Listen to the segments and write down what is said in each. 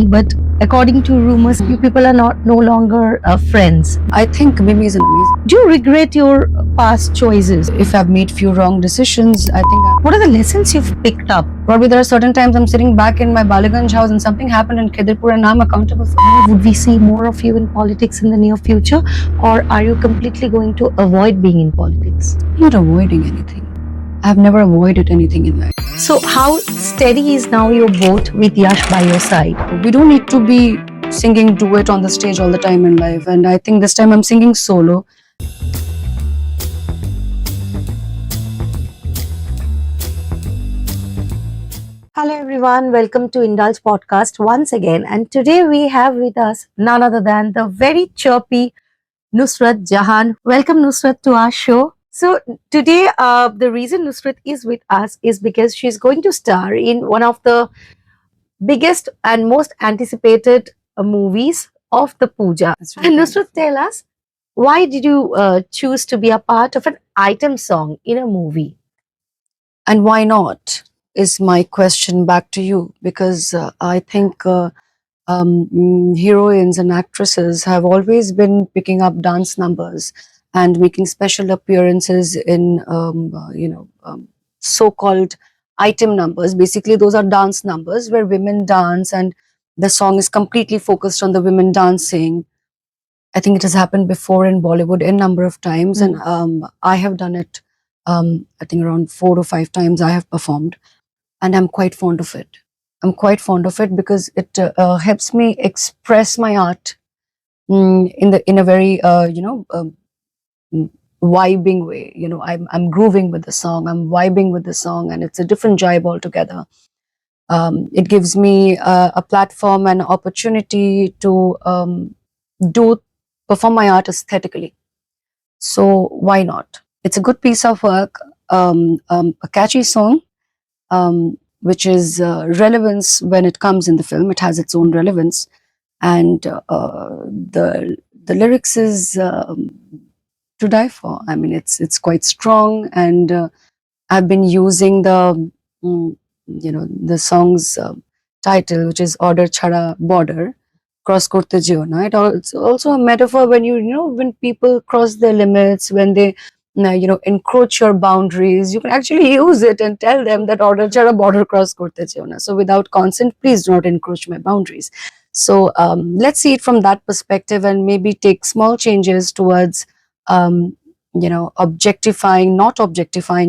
but according to rumors, you people are no longer friends. I think Mimi is an amazing. Do you regret your past choices? If I've made few wrong decisions, I think What are the lessons you've picked up? probably there are certain times I'm sitting back in my Baliganj house and something happened in Khidirpur and I'm accountable for it. Would we see more of you in politics in the near future, or are you completely going to avoid being in politics? I'm not avoiding anything. I've never avoided anything in life. So, how steady is now your boat with Yash by your side? We don't need to be singing duet on the stage all the time in life, and I think this time I'm singing solo. Hello everyone, welcome to Indulge podcast once again, and today we have with us none other than the very chirpy Nussrat Jahan. Welcome Nussrat to our show. So today the reason Nussrat is with us is because she's going to star in one of the biggest and most anticipated movies of the Puja. That's really And kind Nusrat, of tell us, why did you choose to be a part of an item song in a movie? And why not is my question back to you, because I think heroines and actresses have always been picking up dance numbers and making special appearances in so-called item numbers. Basically those are dance numbers where women dance and the song is completely focused on the women dancing. I think it has happened before in Bollywood a number of times, and I have done it. I think around 4 or 5 times I have performed, and I'm quite fond of it. I'm quite fond of it because it helps me express my art in a very vibing way. I'm grooving with the song. I'm vibing with the song, and it's a different jibe altogether. It gives me a platform and opportunity to perform my art aesthetically. So why not? It's a good piece of work, a catchy song, which is relevance when it comes in the film. It has its own relevance, and the lyrics is to die for. I mean, it's quite strong, and I've been using the song's title, which is Order Chhada Border. Cross korte jeo na. It's also a metaphor when when people cross their limits, when they encroach your boundaries, you can actually use it and tell them that order chara border cross korte jeo na. So without consent, please do not encroach my boundaries. So let's see it from that perspective and maybe take small changes towards not objectifying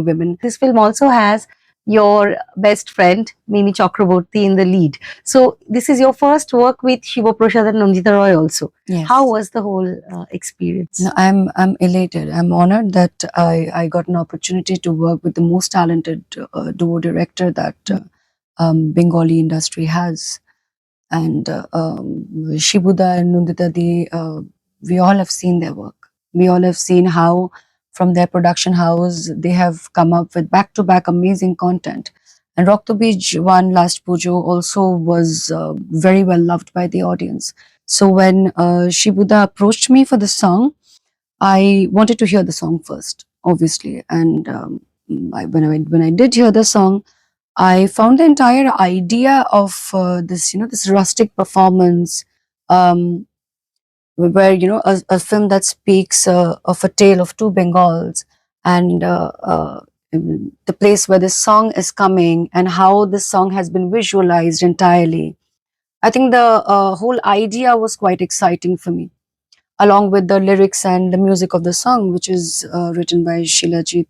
women. This film also has your best friend Mimi Chakraborty in the lead. So this is your first work with Shiva Prasad and Nandita Roy also. Yes. How was the whole experience? No, I'm elated. I'm honored that I got an opportunity to work with the most talented duo director that Bengali industry has. And Shibuda and Nandita Di, we all have seen their work. We all have seen how from their production house they have come up with back-to-back amazing content. And Raktabeej one last Pujo also was very well loved by the audience. So when Shibuda approached me for the song, I wanted to hear the song first, obviously. And when I did hear the song, I found the entire idea of this rustic performance, where a film that speaks of a tale of two Bengals, and the place where this song is coming and how this song has been visualized entirely. I think the whole idea was quite exciting for me, along with the lyrics and the music of the song, which is written by Shilajit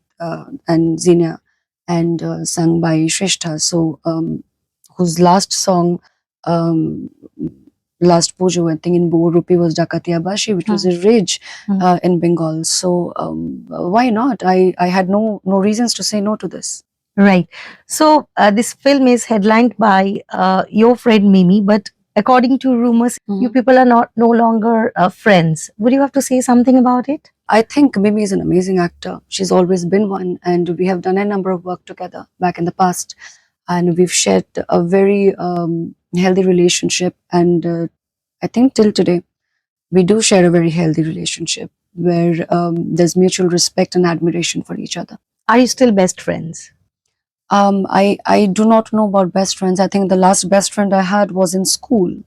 and Zina, and sung by Shrestha. So whose last song, last Pujo, I think in Borupi, was Dakatia Bashi, which was a rage in Bengal. So why not? I had no reasons to say no to this. Right. So this film is headlined by your friend Mimi, but according to rumors, you people are no longer friends. Would you have to say something about it? I think Mimi is an amazing actor. She's always been one, and we have done a number of work together back in the past, and we've shared a very healthy relationship. And I think till today, we do share a very healthy relationship where there's mutual respect and admiration for each other. Are you still best friends? I do not know about best friends. I think the last best friend I had was in school.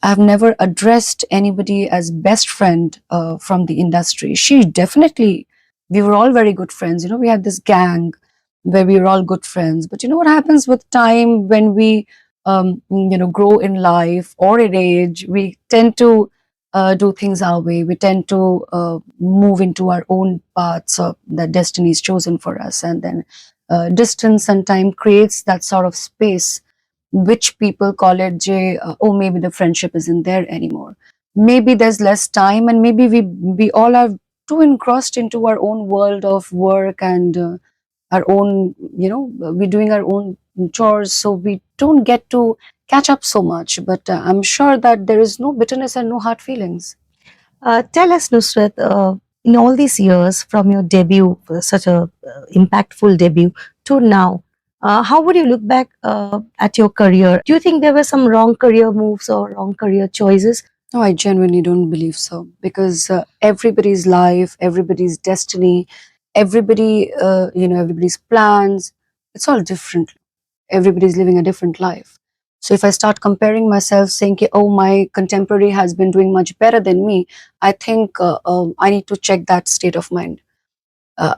I've never addressed anybody as best friend from the industry. She definitely, we were all very good friends. We had this gang where we were all good friends. But what happens with time when we, grow in life or in age, we tend to do things our way. We tend to move into our own paths that destiny is chosen for us. And then distance and time creates that sort of space which people call it oh, maybe the friendship isn't there anymore. Maybe there's less time, and maybe we all are too engrossed into our own world of work and our own, we're doing our own chores, so we don't get to catch up so much. But I'm sure that there is no bitterness and no hard feelings. Tell us, Nusrat, in all these years from your debut, such a impactful debut, to now, how would you look back at your career? Do you think there were some wrong career moves or wrong career choices? No, I genuinely don't believe so, because everybody's life, everybody's destiny, everybody's plans, it's all different. Everybody's living a different life. So if I start comparing myself, saying, "Ki, oh, my contemporary has been doing much better than me," I think I need to check that state of mind.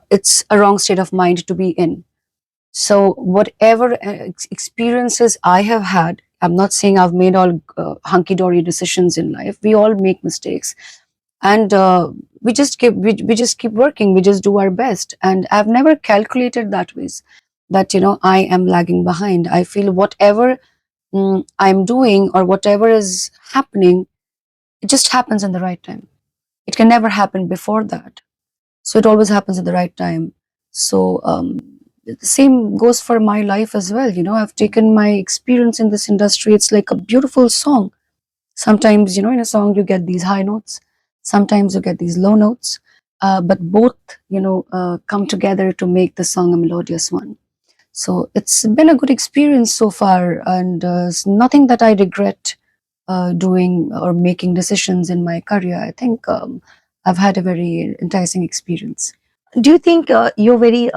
It's a wrong state of mind to be in. So whatever experiences I have had, I'm not saying I've made all hunky dory decisions in life. We all make mistakes, and we just keep working. We just do our best, and I've never calculated that ways that I am lagging behind. I feel whatever I'm doing or whatever is happening, it just happens in the right time. It can never happen before that. So it always happens at the right time. So the same goes for my life as well. I've taken my experience in this industry. It's like a beautiful song. Sometimes, in a song, you get these high notes. Sometimes you get these low notes. But both, come together to make the song a melodious one. So it's been a good experience so far, and it's nothing that I regret doing or making decisions in my career. I think I've had a very enticing experience. Do you think your very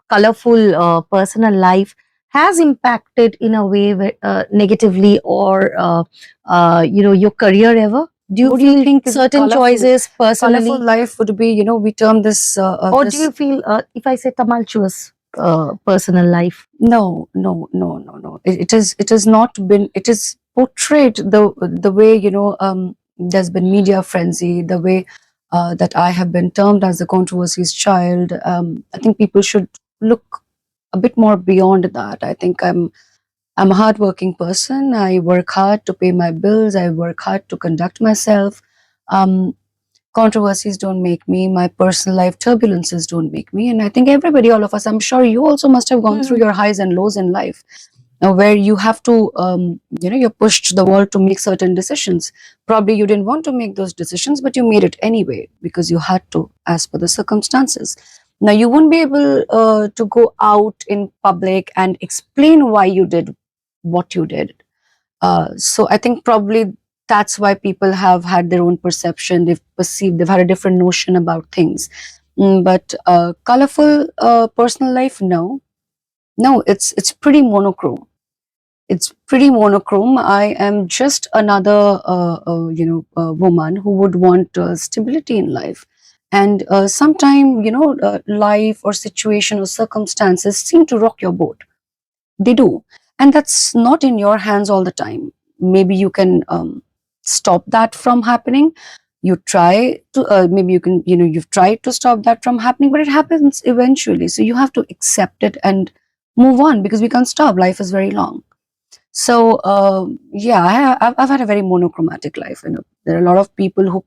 colorful personal life has impacted in a way negatively or your career ever? Do you What do you feel think is certain choices colorful personally, life would be? We term this or do you feel if I say tumultuous personal life? no, no, no, no, no. It has not been. It is portrayed the way there's been media frenzy, the way that I have been termed as the controversies child. I think people should look a bit more beyond that. I think I'm a hardworking person. I work hard to pay my bills. I work hard to conduct myself. Um, Controversies don't make me. My personal life turbulences don't make me. And I think everybody, all of us, I'm sure you also must have gone through Mhm. your highs and lows in life, where you have to, you're pushed to the wall to make certain decisions. Probably you didn't want to make those decisions, but you made it anyway because you had to, as per the circumstances. Now, you won't be able to go out in public and explain why you did what you did. So I think probably that's why people have had their own perception. They've had a different notion about things. But colorful personal life, no, no, it's pretty monochrome. It's pretty monochrome. I am just another, woman who would want stability in life. And sometime, life or situation or circumstances seem to rock your boat. They do. And that's not in your hands all the time. Maybe you can stop that from happening. You try to, maybe you can, you've tried to stop that from happening, but it happens eventually. So you have to accept it and move on because we can't stop. Life is very long. So, yeah, I've had a very monochromatic life. There are a lot of people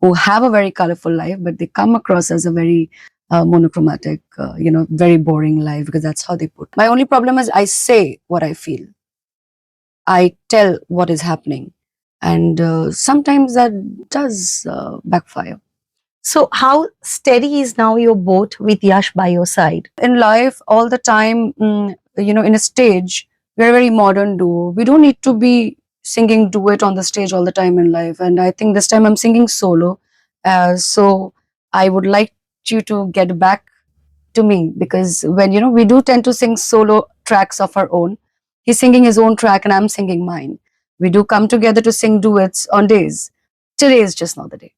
who have a very colorful life, but they come across as a very monochromatic, very boring life because that's how they put. My only problem is I say what I feel. I tell what is happening, and sometimes that does backfire. So, how steady is now your boat with Yash by your side? In life, all the time, in a stage, we're a very modern duo. We don't need to be singing duet on the stage all the time in life. And I think this time I'm singing solo. So I would like you to get back to me because when we do tend to sing solo tracks of our own. He's singing his own track and I'm singing mine. We do come together to sing duets on days. Today is just not the day.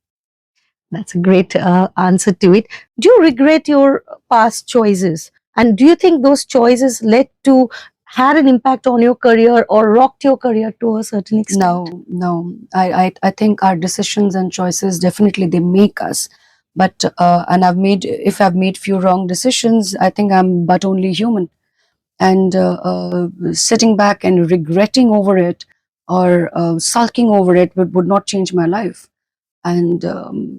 That's a great answer to it. Do you regret your past choices? And do you think those choices led to had an impact on your career or rocked your career to a certain extent? No, no. I think our decisions and choices definitely they make us. But and if I've made few wrong decisions, I think I'm but only human. And sitting back and regretting over it or sulking over it would not change my life. And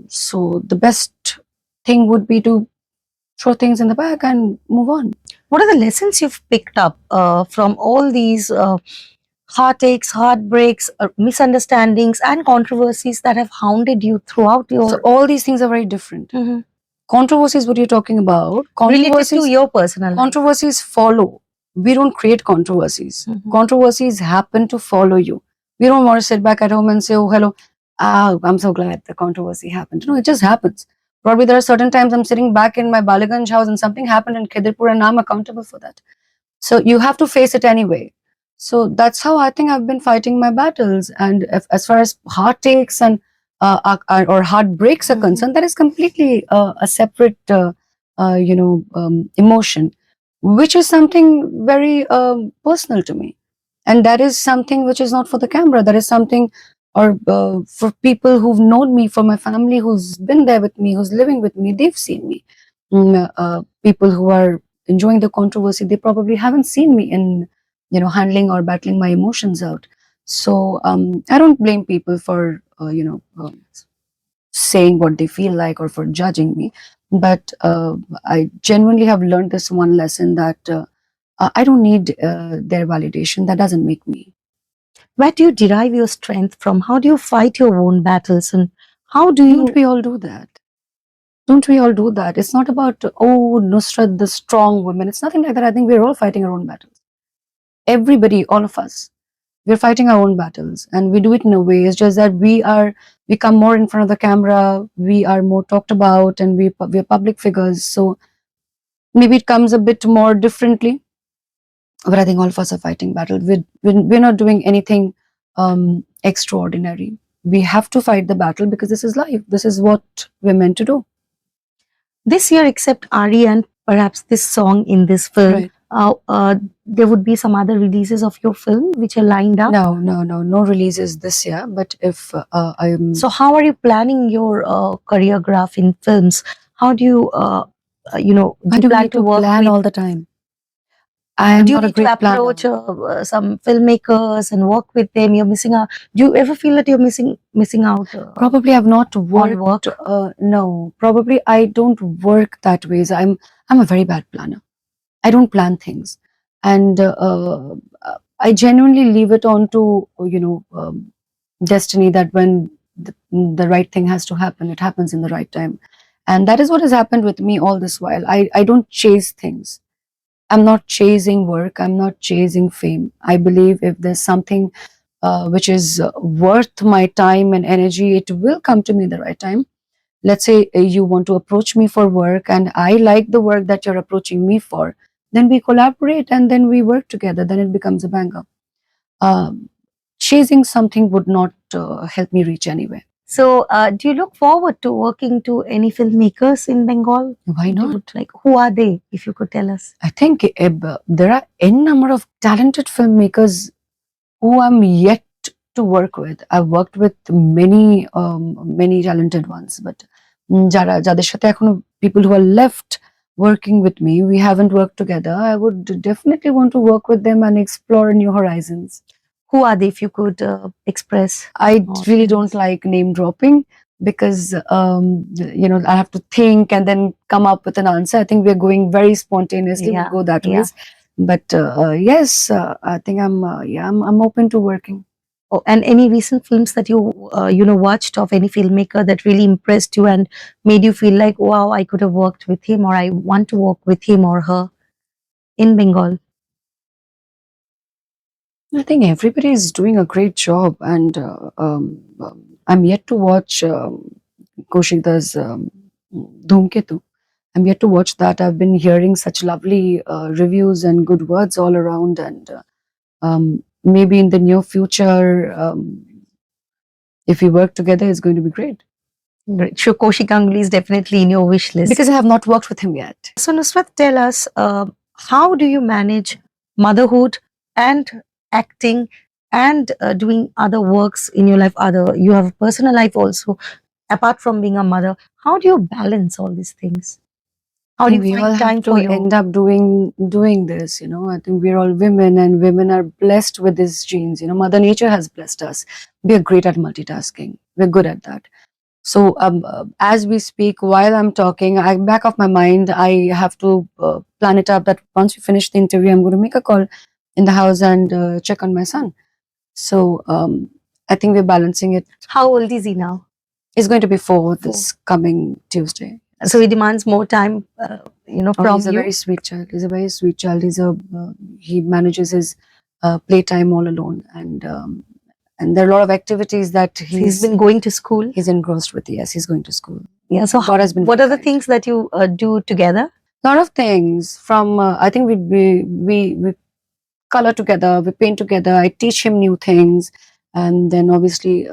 so the best thing would be to throw things in the bag and move on. What are the lessons you've picked up from all these heartaches, heartbreaks, misunderstandings, and controversies that have hounded you throughout your? So all these things are very different. Mhm. Controversies, what you're talking about, Related to your personal life. controversies follow. We don't create controversies. Mhm. Controversies happen to follow you. We don't want to sit back at home and say, oh, hello, I'm so glad the controversy happened. No, it just happens. Probably there are certain times I'm sitting back in my Balaganj house and something happened in Khidirpur and I'm accountable for that. So you have to face it anyway. So that's how I think I've been fighting my battles. And as far as heartaches and or heartbreaks are Mhm. concerned, that is completely a separate, emotion, which is something very personal to me. And that is something which is not for the camera. That is something, or for people who've known me, for my family who's been there with me, who's living with me, they've seen me. People who are enjoying the controversy, they probably haven't seen me in, handling or battling my emotions out. So I don't blame people for, saying what they feel like or for judging me. But I genuinely have learned this one lesson that I don't need their validation. That doesn't make me. Where do you derive your strength from? How do you fight your own battles? And how do Don't you? we all do that? Don't we all do that? It's not about, oh, Nusrat, the strong woman. It's nothing like that. I think we're all fighting our own battles. Everybody, all of us, we're fighting our own battles, and we do it in a way. It's just that we come more in front of the camera, we are more talked about, and we're public figures. So maybe it comes a bit more differently. But I think all of us are fighting battles. We're not doing anything extraordinary. We have to fight the battle because this is life. This is what we're meant to do. This year, except Ari and perhaps this song in this film, Right. there would be some other releases of your film which are lined up. No releases this year. But if I'm So, how are you planning your career graph in films? How do you, do you I do plan need to to work plan with? all the time. I am Do you not a need to great planner. approach some filmmakers and work with them? You're missing out. Do you ever feel that you're missing out? Probably I've not On worked. work? No, probably I don't work that way. So I'm a very bad planner. I don't plan things, and I genuinely leave it on to destiny. That when the right thing has to happen, it happens in the right time, and that is what has happened with me all this while. I don't chase things. I'm not chasing work. I'm not chasing fame. I believe if there's something which is worth my time and energy, it will come to me in the right time. Let's say you want to approach me for work and I like the work that you're approaching me for, then we collaborate and then we work together, then it becomes a banger. Um, Chasing something would not help me reach anywhere. So, do you look forward to working to any filmmakers in Bengal? Why not? Like, who are they? If you could tell us. I think there are n number of talented filmmakers who I'm yet to work with. I've worked with many talented ones, but যাদের সাথে এখনো people who are left working with me, we haven't worked together. I would definitely want to work with them and explore new horizons. Who are they? If you could express. I or really tell don't us. like name dropping because I have to think and then come up with an answer. I think we're going very spontaneously. Yeah, We'll go that yeah. way. But yes, I think I'm open to working. Oh, and any recent films that you watched of any filmmaker that really impressed you and made you feel like, wow, I could have worked with him, or I want to work with him or her in Bengal? I think everybody is doing a great job, and I'm yet to watch Koshikda's Dhoomketu. I'm yet to watch that. I've been hearing such lovely reviews and good words all around, and maybe in the near future, if we work together, it's going to be great. Great. So Koshi Ganguly is definitely in your wish list. Because I have not worked with him yet. So Nusrat, tell us, how do you manage motherhood and acting and doing other works in your life? You have a personal life also, apart from being a mother. How do you balance all these things? How I do think you we all find have time to for your? end up doing this. I think we're all women, and women are blessed with these genes. Mother Nature has blessed us. We are great at multitasking. We're good at that. So as we speak, while I'm talking, back of my mind, I have to plan it up that once we finish the interview, I'm going to make a call in the house and check on my son. So I think we're balancing it. How old is he now? He's going to be 4 this coming Tuesday. So he demands more time, from He's a you. very sweet child. He's a very sweet child. He manages his playtime all alone, and there are a lot of activities that He's been going to school. he's engrossed with. Yes, he's going to school. Yeah. So God has been what very are the kind. things that you do together? Lot of things from I think we color together, we paint together. I teach him new things, and then obviously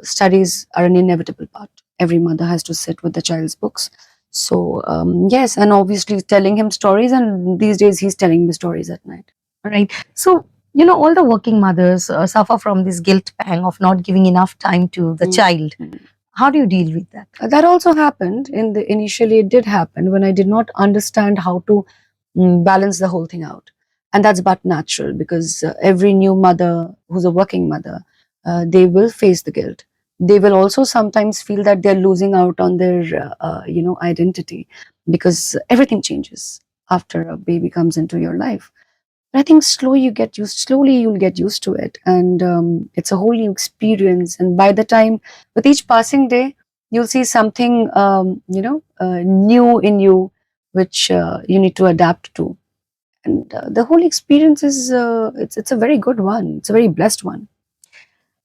studies are an inevitable part. Every mother has to sit with the child's books. So yes, and obviously telling him stories, and these days he's telling me stories at night. Right. So, all the working mothers suffer from this guilt pang of not giving enough time to the child. How do you deal with that? That also happened initially. It did happen when I did not understand how to balance the whole thing out, and that's but natural because every new mother who's a working mother, they will face the guilt. They will also sometimes feel that they're losing out on their identity, because everything changes after a baby comes into your life. But I think slowly you'll get used to it, and it's a whole new experience. And by the time, with each passing day, you'll see something new in you, which you need to adapt to. And the whole experience is it's a very good one. It's a very blessed one.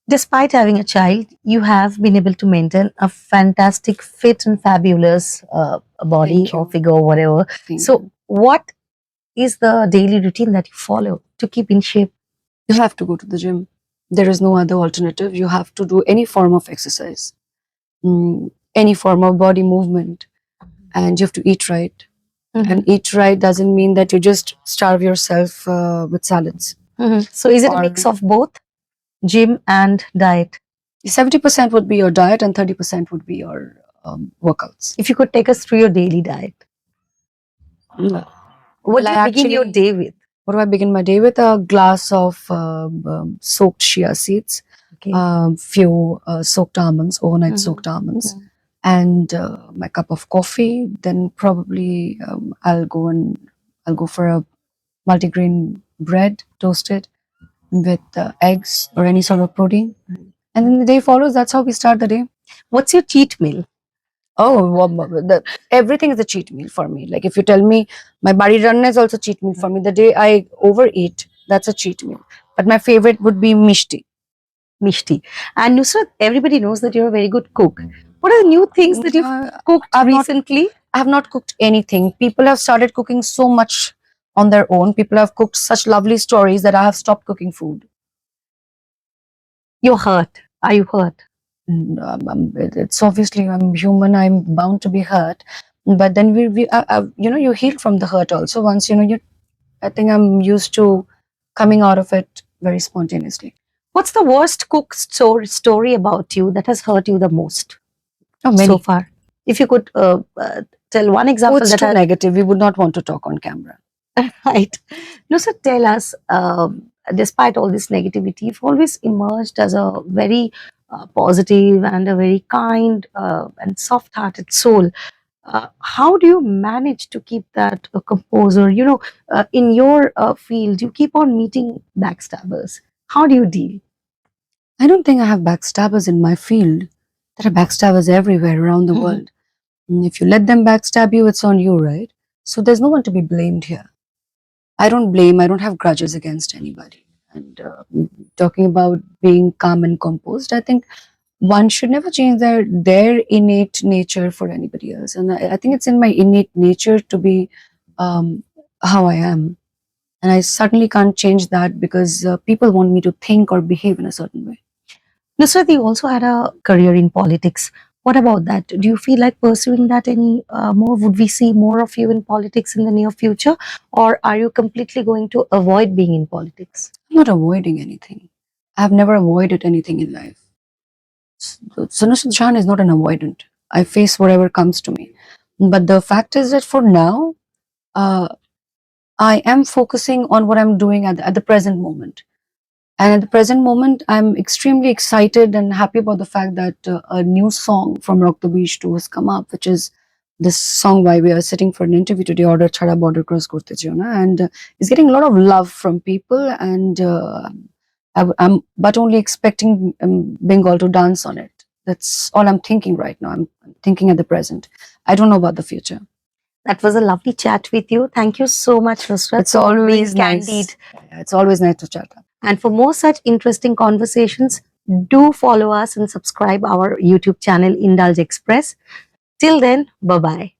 Despite having a child, you have been able to maintain a fantastic, fit, and fabulous body Thank you. or figure or whatever. Thank So, you. what is the daily routine that you follow to keep in shape? You have to go to the gym. There is no other alternative. You have to do any form of exercise, any form of body movement, and you have to eat right. And eat right doesn't mean that you just starve yourself with salads. So, is it a mix of both gym and diet? 70% would be your diet, and 30% would be your workouts. If you could take us through your daily diet, what Well, do you begin your day with? What do I begin my day with? A glass of soaked chia seeds, Okay. few soaked almonds, overnight soaked almonds, and my cup of coffee. Then probably I'll go for a multigrain bread, toasted with eggs or any sort of protein. And then the day follows. That's how we start the day. What's your cheat meal? Oh, everything is a cheat meal for me. Like if you tell me my body run is also cheat meal for me. The day I overeat, that's a cheat meal. But my favorite would be mishti. Mishti. And Nusrat, everybody knows that you're a very good cook. What are the new things that you've cooked recently? I have not cooked anything. People have started cooking so much on their own. People have cooked such lovely stories that I have stopped cooking food. You're hurt. Are you hurt? It's obviously I'm human. I'm bound to be hurt, but then you heal from the hurt also. Once I think I'm used to coming out of it very spontaneously. What's the worst cook story about you that has hurt you the most many. so far? If you could tell one example it's too negative. We would not want to talk on camera. Right. No, so tell us, despite all this negativity, you've always emerged as a very positive and a very kind and soft hearted soul. How do you manage to keep that composure? In your field, you keep on meeting backstabbers. How do you deal? I don't think I have backstabbers in my field. There are backstabbers everywhere around the world. And if you let them backstab you, it's on you, right? So there's no one to be blamed here. I don't blame, I don't have grudges against anybody. And talking about being calm and composed, I think one should never change their innate nature for anybody else. And I think it's in my innate nature to be how I am. and I certainly can't change that because people want me to think or behave in a certain way. Nusrat, you also had a career in politics. What about that? Do you feel like pursuing that any more? Would we see more of you in politics in the near future, or are you completely going to avoid being in politics? I'm not avoiding anything. I've never avoided anything in life. So Nussrat Jahan is not an avoidant. I face whatever comes to me. But the fact is that for now, uh, I am focusing on what I'm doing at the present moment. And at the present moment, I'm extremely excited and happy about the fact that a new song from Raktabeej 2 has come up, which is this song why we are sitting for an interview today, Order Chhada Border Cross Korte Jio Na, and it's getting a lot of love from people, and I'm but only expecting Bengal to dance on it. That's all I'm thinking right now. I'm thinking at the present. I don't know about the future. That was a lovely chat with you. Thank you so much, Nusrat, It's for always being nice. candid. Yeah, it's always nice to chat. And for more such interesting conversations, do follow us and subscribe our YouTube channel, Indulge Express. Till then, bye bye.